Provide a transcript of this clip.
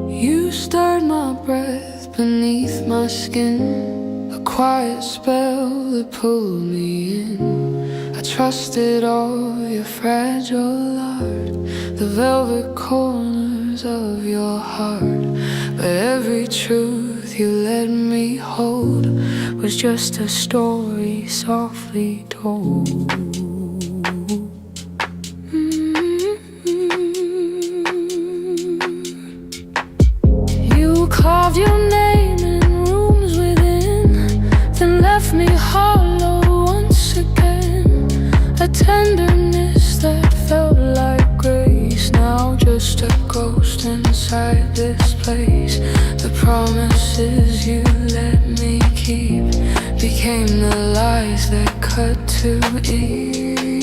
You stirred my breath beneath my skin, a quiet spell that pulled me in. I trusted all your fragile art, the velvet corners of your heart. But every truth you let me hold was just a story softly told. You carved your name in rooms within, then left me hollow once again. A tenderness that felt like grace, now just a ghost inside this place. The promises you let me keep became the lies that cut too easy.